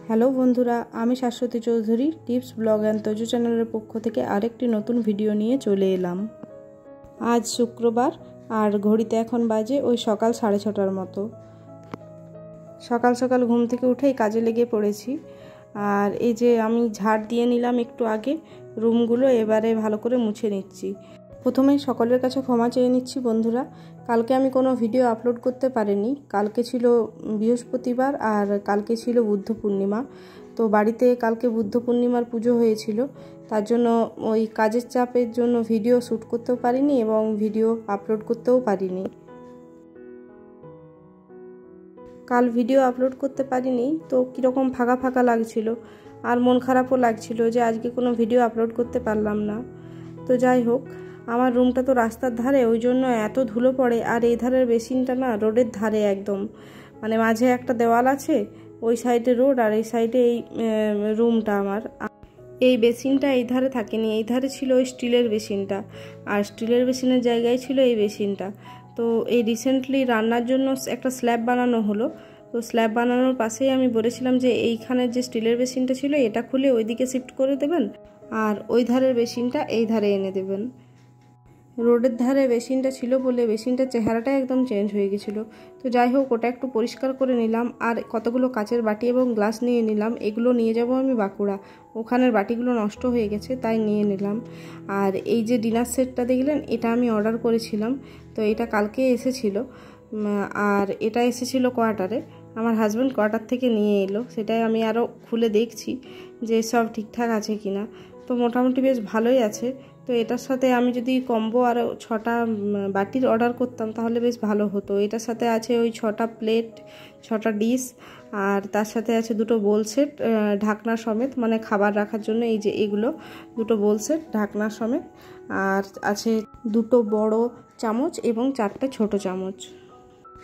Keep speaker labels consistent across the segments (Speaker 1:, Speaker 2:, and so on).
Speaker 1: Hello বন্ধুরা, আমি Shashwati Chowdhury tips blog and Taju চ্যানেলের পক্ষ থেকে আরেকটি নতুন ভিডিও নিয়ে চলে এলাম। আজ শুক্রবার আর ঘড়িতে এখন বাজে ওই সকাল 6:30টার মতো। সকাল সকাল ঘুম থেকে উঠেই কাজে লেগে পড়েছি। আর এই যে আমি ঝাড় দিয়ে নিলাম একটু আগে রুমগুলো, এবারে ভালো করে মুছে নিচ্ছি। প্রথমেই সকলের কাছে ক্ষমা চেয়ে নিচ্ছি বন্ধুরা, কালকে আমি কোনো ভিডিও আপলোড করতে পারিনি। কালকে ছিল বৃহস্পতিবার আর কালকে ছিল বুদ্ধ পূর্ণিমা। তো বাড়িতে কালকে বুদ্ধ পূর্ণিমার পুজো হয়েছিল, তার জন্য ওই কাজের চাপের জন্য ভিডিও শ্যুট করতেও পারিনি এবং ভিডিও আপলোড করতেও পারিনি। কাল ভিডিও আপলোড করতে পারিনি তো কীরকম ফাঁকা ফাঁকা লাগছিল, আর মন খারাপও লাগছিল যে আজকে কোনো ভিডিও আপলোড করতে পারলাম না। তো যাই হোক, আমার রুমটা তো রাস্তার ধারে, ওই জন্য এত ধুলো পড়ে। আর এই ধারের বেসিনটা না রোডের ধারে একদম, মানে মাঝে একটা দেওয়াল আছে, ওই সাইডে রোড আর এই সাইডে এই রুমটা আমার। এই বেসিনটা এই ধারে থাকেনি, এই ধারে ছিল ওই স্টিলের বেসিনটা, আর স্টিলের বেসিনের জায়গায় ছিল এই বেসিনটা। তো এই রিসেন্টলি রান্নার জন্য একটা স্ল্যাব বানানো হলো, তো স্ল্যাব বানানোর পাশেই আমি বলেছিলাম যে এইখানের যে স্টিলের বেসিনটা ছিল এটা খুলে ওইদিকে শিফট করে দেবেন, আর ওই ধারের বেসিনটা এই ধারে এনে দেবেন। রোডের ধারে বেসিনটা ছিল বলে বেসিনটার চেহারাটা একদম চেঞ্জ হয়ে গেছিলো। তো যাই হোক, ওটা একটু পরিষ্কার করে নিলাম, আর কতগুলো কাচের বাটি এবং গ্লাস নিয়ে নিলাম। এগুলো নিয়ে যাব আমি বাঁকুড়া, ওখানের বাটিগুলো নষ্ট হয়ে গেছে তাই নিয়ে নিলাম। আর এই যে ডিনার সেটটা দেখলেন, এটা আমি অর্ডার করেছিলাম, তো এটা কালকে এসেছিল। আর এটা এসেছিল কোয়ার্টারে, আমার হাজব্যান্ড কোয়ার্টার থেকে নিয়ে এলো, সেটাই আমি আরও খুলে দেখছি যে সব ঠিকঠাক আছে কিনা। তো মোটামুটি বেশ ভালোই আছে। তো এটার সাথে আমি যদি কম্বো আরও 6টা বাটির অর্ডার করতাম তাহলে বেশ ভালো হতো। এটার সাথে আছে ওই 6টা প্লেট, 6টা ডিশ, আর তার সাথে আছে 2টো বোল সেট ঢাকনা সমেত, মানে খাবার রাখার জন্য এই যে এগুলো 2টো বোল সেট ঢাকনা সমেত, আর আছে 2টো বড় চামচ এবং 4টে ছোট চামচ।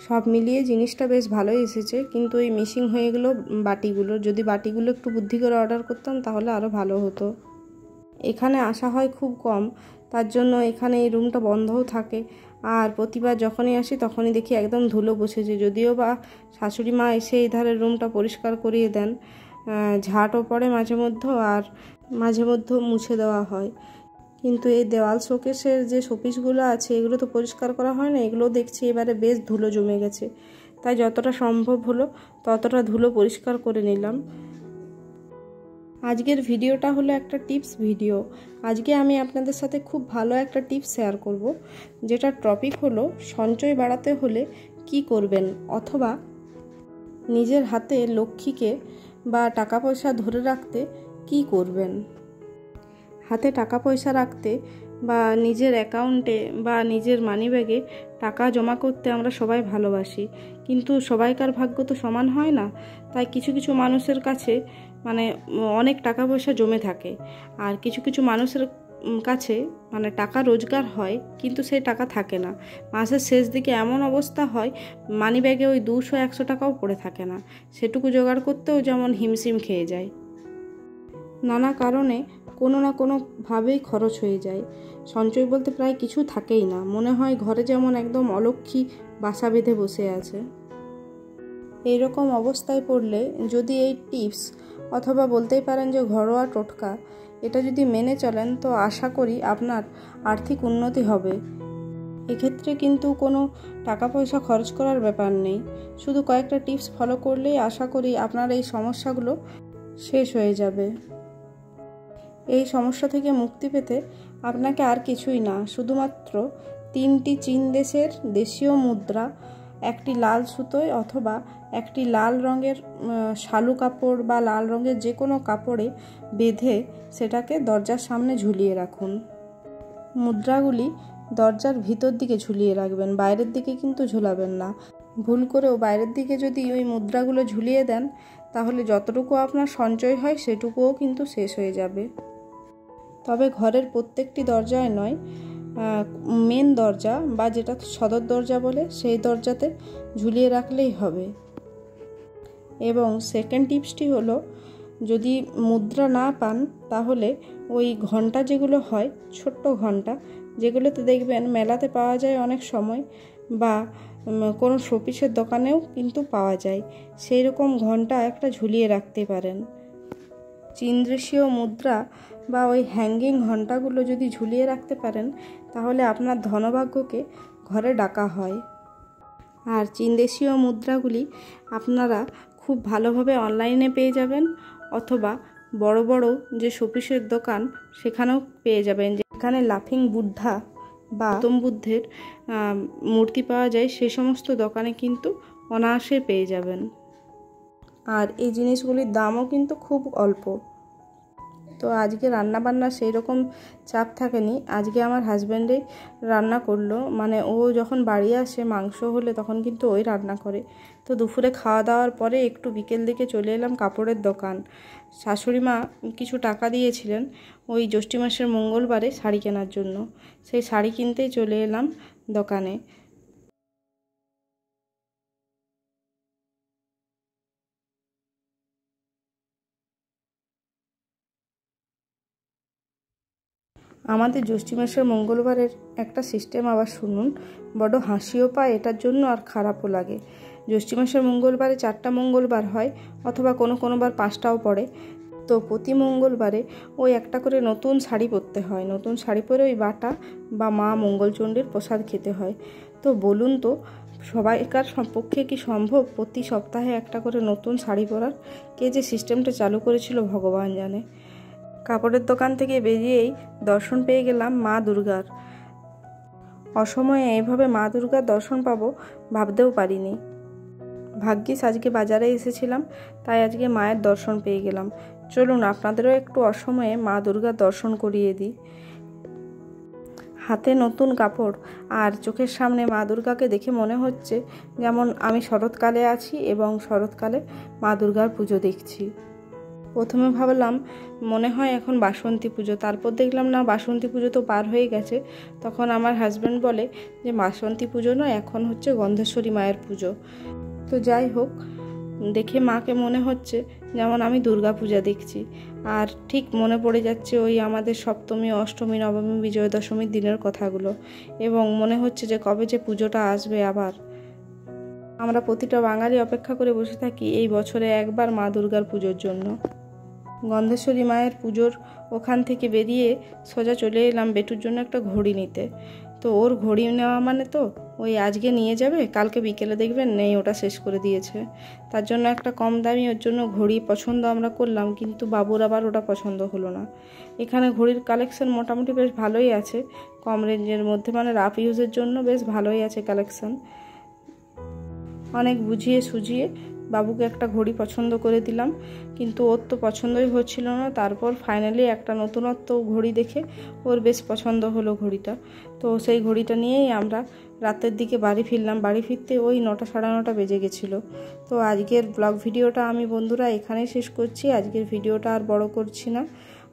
Speaker 1: সব মিলিয়ে জিনিসটা বেশ ভালোই এসেছে, কিন্তু এই মিসিং হয়ে গেলো বাটিগুলো। যদি বাটিগুলো একটু বুদ্ধি করে অর্ডার করতাম তাহলে আরও ভালো হতো। এখানে আসা হয় খুব কম, তার জন্য এখানে এই রুমটা বন্ধও থাকে। আর প্রতিবার যখনই আসি তখনই দেখি একদম ধুলো বসেছে, যদিও বা শাশুড়ি মা এসে এই ধারের রুমটা পরিষ্কার করিয়ে দেন, ঝাঁটও পড়ে মাঝে মধ্যে, আর মাঝে মধ্যে মুছে দেওয়া হয়। কিন্তু এই দেওয়াল শোকেসের যে শোপিসগুলো আছে এগুলো তো পরিষ্কার করা হয় না, এগুলো দেখছি এবারে বেশ ধুলো জমে গেছে, তাই যতটা সম্ভব হলো ততটা ধুলো পরিষ্কার করে নিলাম। আজকের ভিডিওটা হলো একটা টিপস ভিডিও। আজকে আমি আপনাদের সাথে খুব ভালো একটা টিপস শেয়ার করব, যেটার টপিক হলো সঞ্চয় বাড়াতে হলে কি করবেন, অথবা নিজের হাতে লক্ষ্মীকে বা টাকা পয়সা ধরে রাখতে কি করবেন। হাতে টাকা পয়সা রাখতে বা নিজের অ্যাকাউন্টে বা নিজের মানিব্যাগে টাকা জমা করতে আমরা সবাই ভালোবাসি, কিন্তু সবাইকার ভাগ্য তো সমান হয় না। তাই কিছু কিছু মানুষের কাছে মানে অনেক টাকা পয়সা জমে থাকে, আর কিছু কিছু মানুষের কাছে মানে টাকা রোজগার হয় কিন্তু সেই টাকা থাকে না। মাসের শেষ দিকে এমন অবস্থা হয় মানিব্যাগে ওই 200-100 টাকাও পড়ে থাকে না, সেটুকু জোগাড় করতেও যেমন হিমশিম খেয়ে যায়। নানা কারণে কোনো না কোনোভাবেই খরচ হয়ে যায়। সঞ্চয় বলতে প্রায় কিছু থাকেই না, মনে হয় ঘরে যেমন একদম অলক্ষ্মী বাসা বেঁধে বসে আছে। এইরকম অবস্থায় পড়লে যদি এই টিপস, অথবা বলতেই পারেন যে ঘরোয়া টোটকা, এটা যদি মেনে চলেন তো আশা করি আপনার আর্থিক উন্নতি হবে। এক্ষেত্রে কিন্তু কোনো টাকা পয়সা খরচ করার ব্যাপার নেই, শুধু কয়েকটা টিপস ফলো করলেই আশা করি আপনার এই সমস্যাগুলো শেষ হয়ে যাবে। এই সমস্যা থেকে মুক্তি পেতে আপনাকে আর কিছুই না, শুধুমাত্র 3টি চীন দেশের দেশীয় মুদ্রা একটি লাল সুতোয় অথবা একটি লাল রঙের শালু কাপড় বা লাল রঙের যে কোনো কাপড়ে বেঁধে সেটাকে দরজার সামনে ঝুলিয়ে রাখুন। মুদ্রাগুলি দরজার ভিতর দিকে ঝুলিয়ে রাখবেন, বাইরের দিকে কিন্তু ঝুলাবেন না। ভুল করেও বাইরের দিকে যদি ওই মুদ্রাগুলো ঝুলিয়ে দেন তাহলে যতটুকু আপনার সঞ্চয় হয় সেটুকুও কিন্তু শেষ হয়ে যাবে। তবে ঘরের প্রত্যেকটি দরজায় নয়, মেন দরজা বা যেটা সদর দরজা বলে সেই দরজাতে ঝুলিয়ে রাখলেই হবে। এবং সেকেন্ড টিপসটি হলো, যদি মুদ্রা না পান তাহলে ওই ঘন্টা যেগুলো হয়, ছোট্ট ঘন্টা যেগুলোতে দেখবেন মেলাতে পাওয়া যায় অনেক সময়, বা কোনো শোপিসের দোকানেও কিন্তু পাওয়া যায়। সেই রকম ঘণ্টা একটা ঝুলিয়ে রাখতে পারেন। চীনদেশীয় মুদ্রা বা ওই হ্যাঙ্গিং ঘণ্টাগুলো যদি ঝুলিয়ে রাখতে পারেন তাহলে আপনার ধনভাগ্যকে ঘরে ডাকা হয়। আর চীনদেশীয় মুদ্রাগুলি আপনারা খুব ভালোভাবে অনলাইনে পেয়ে যাবেন, অথবা বড় বড় যে শোপিসের দোকান সেখানেও পেয়ে যাবেন, যেখানে লাফিং বুদ্ধা বা গৌতম বুদ্ধের মূর্তি পাওয়া যায়। সেই সমস্ত দোকানে কিন্তু অনায়াসে পেয়ে যাবেন। আর এই জিনিসগুলির দামও কিন্তু খুব অল্প। তো আজকে রান্নাবান্না সেই রকম চাপ থাকেনি। আজকে আমার হাজব্যান্ডেই রান্না করলো, মানে ও যখন বাড়ি আসে মাংস হলে তখন কিন্তু ওই রান্না করে। তো দুপুরে খাওয়া দাওয়ার পরে একটু বিকেল দিকে চলে এলাম কাপড়ের দোকান। শাশুড়ি মা কিছু টাকা দিয়েছিলেন ওই জ্যৈষ্ঠ মাসের মঙ্গলবারে শাড়ি কেনার জন্য। সেই শাড়ি কিনতেই চলে এলাম দোকানে। আমাদের জ্যৈষ্ঠ মাসের মঙ্গলবারের একটা সিস্টেম আবার শুনুন, বড় হাসিও পায় এটার জন্য আর খারাপও লাগে। জ্যৈষ্ঠ মাসের মঙ্গলবারে 4টা মঙ্গলবার হয়, অথবা কোনো বার 5টাও পড়ে। তো প্রতি মঙ্গলবারে ওই একটা করে নতুন শাড়ি পরতে হয়। নতুন শাড়ি পরে ওই বাটা বা মা মঙ্গলচণ্ডীর প্রসাদ খেতে হয়। তো বলুন তো সবাইকার পক্ষে কি সম্ভব প্রতি সপ্তাহে একটা করে নতুন শাড়ি পরার? কে যে সিস্টেমটা চালু করেছিল ভগবান জানে। কাপড়ের দোকান থেকে বেরিয়েই দর্শন পেয়ে গেলাম মা দুর্গার। অসময়ে এইভাবে মা দুর্গার দর্শন পাবো ভাবতেও পারিনি। ভাগ্যিস আজকে বাজারে এসেছিলাম, তাই আজকে মায়ের দর্শন পেয়ে গেলাম। চলুন আপনাদেরও একটু অসময়ে মা দুর্গার দর্শন করিয়ে দিই। হাতে নতুন কাপড় আর চোখের সামনে মা দুর্গাকে দেখে মনে হচ্ছে যেমন আমি শরৎকালে আছি এবং শরৎকালে মা দুর্গার পুজো দেখছি। প্রথমে ভাবলাম মনে হয় এখন বাসন্তী পুজো, তারপর দেখলাম না বাসন্তী পুজো তো পার হয়ে গেছে। তখন আমার হাজব্যান্ড বলে যে বাসন্তী পুজো নয়, এখন হচ্ছে গন্ধেশ্বরী মায়ের পুজো। তো যাই হোক, দেখে মাকে মনে হচ্ছে যেমন আমি দুর্গা পূজা দেখছি। আর ঠিক মনে পড়ে যাচ্ছে ওই আমাদের সপ্তমী, অষ্টমী, নবমী, বিজয়া দশমীর দিনের কথাগুলো, এবং মনে হচ্ছে যে কবে যে পুজোটা আসবে আবার। আমরা প্রতিটা বাঙালি অপেক্ষা করে বসে থাকি এই বছরে একবার মা দুর্গার পুজোর জন্য। গন্ধেশ্বরী মায়ের পুজোর ওখান থেকে বেরিয়ে সোজা চলে এলাম বেটুর জন্য একটা ঘড়ি নিতে। তো ওর ঘড়ি নেওয়া মানে তো ওই আজকে নিয়ে যাবে, কালকে বিকেলে দেখবেন নেই, ওটা শেষ করে দিয়েছে। তার জন্য একটা কম দামি ওর জন্য ঘড়ি পছন্দ আমরা করলাম, কিন্তু বাবুর আবার ওটা পছন্দ হলো না। এখানে ঘড়ির কালেকশন মোটামুটি বেশ ভালোই আছে, কম রেঞ্জের মধ্যে, মানে রাফ ইউজের জন্য বেশ ভালোই আছে কালেকশন। অনেক বুঝিয়ে সুঝিয়ে বাবুকে একটা ঘড়ি পছন্দ করে দিলাম, কিন্তু ওর তো পছন্দই হচ্ছিল না। তারপর ফাইনালি একটা নতুনত্ব ঘড়ি দেখে ওর বেশ পছন্দ হলো ঘড়িটা। তো সেই ঘড়িটা নিয়েই আমরা রাতের দিকে বাড়ি ফিরলাম। বাড়ি ফিরতে ওই 9টা সাড়ে 9টা বেজে গেছিলো। তো আজকের ব্লগ ভিডিওটা আমি বন্ধুরা এখানেই শেষ করছি। আজকের ভিডিওটা আর বড় করছি না।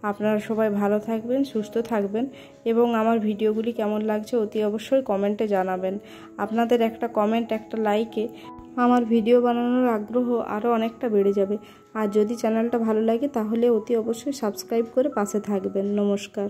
Speaker 1: আপনারা সবাই ভালো থাকবেন, সুস্থ থাকবেন, এবং আমার ভিডিওগুলি কেমন লাগছে অতি অবশ্যই কমেন্টে জানাবেন। আপনাদের একটা কমেন্ট, একটা লাইকে আমার ভিডিও বানানোর আগ্রহ আরও অনেকটা বেড়ে যাবে। আর যদি চ্যানেলটা ভালো লাগে তাহলে অতি অবশ্যই সাবস্ক্রাইব করে পাশে থাকবেন। নমস্কার।